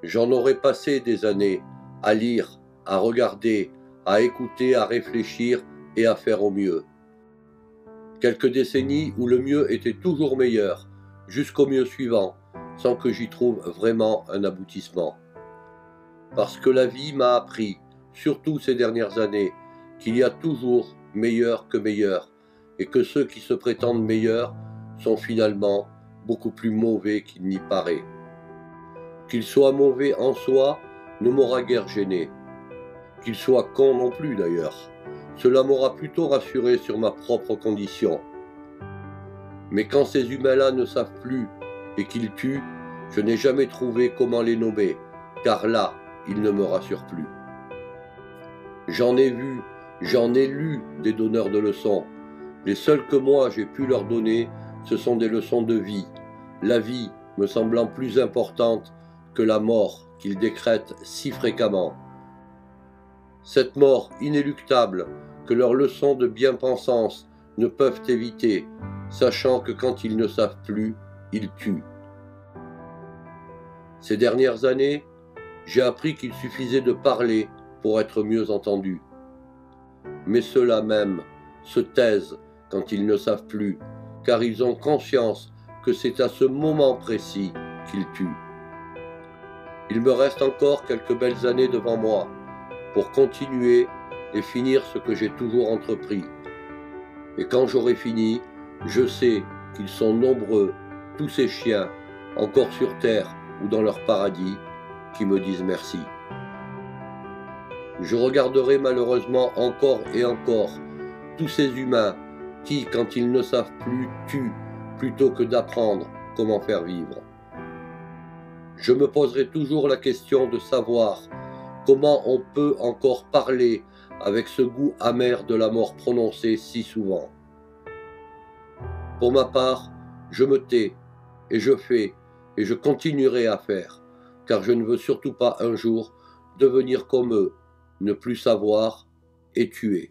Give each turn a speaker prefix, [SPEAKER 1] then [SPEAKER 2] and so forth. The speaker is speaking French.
[SPEAKER 1] J'en aurais passé des années à lire, à regarder, à écouter, à réfléchir et à faire au mieux. Quelques décennies où le mieux était toujours meilleur, jusqu'au mieux suivant, sans que j'y trouve vraiment un aboutissement. Parce que la vie m'a appris, surtout ces dernières années, qu'il y a toujours meilleur que meilleur, et que ceux qui se prétendent meilleurs sont finalement beaucoup plus mauvais qu'il n'y paraît. Qu'il soit mauvais en soi ne m'aura guère gêné. Qu'il soit con non plus d'ailleurs. Cela m'aura plutôt rassuré sur ma propre condition. Mais quand ces humains-là ne savent plus et qu'ils tuent, je n'ai jamais trouvé comment les nommer, car là, ils ne me rassurent plus. J'en ai vu, j'en ai lu des donneurs de leçons. Les seuls que moi j'ai pu leur donner, ce sont des leçons de vie. La vie me semblant plus importante que la mort qu'ils décrètent si fréquemment. Cette mort inéluctable que leurs leçons de bien-pensance ne peuvent éviter, sachant que quand ils ne savent plus, ils tuent. Ces dernières années, j'ai appris qu'il suffisait de parler pour être mieux entendu. Mais ceux-là même se taisent quand ils ne savent plus, car ils ont conscience que c'est à ce moment précis qu'ils tuent. Il me reste encore quelques belles années devant moi pour continuer et finir ce que j'ai toujours entrepris. Et quand j'aurai fini, je sais qu'ils sont nombreux, tous ces chiens, encore sur terre ou dans leur paradis, qui me disent merci. Je regarderai malheureusement encore et encore tous ces humains qui, quand ils ne savent plus, tuent plutôt que d'apprendre comment faire vivre. Je me poserai toujours la question de savoir comment on peut encore parler avec ce goût amer de la mort prononcée si souvent. Pour ma part, je me tais et je fais et je continuerai à faire, car je ne veux surtout pas un jour devenir comme eux, ne plus savoir et tuer.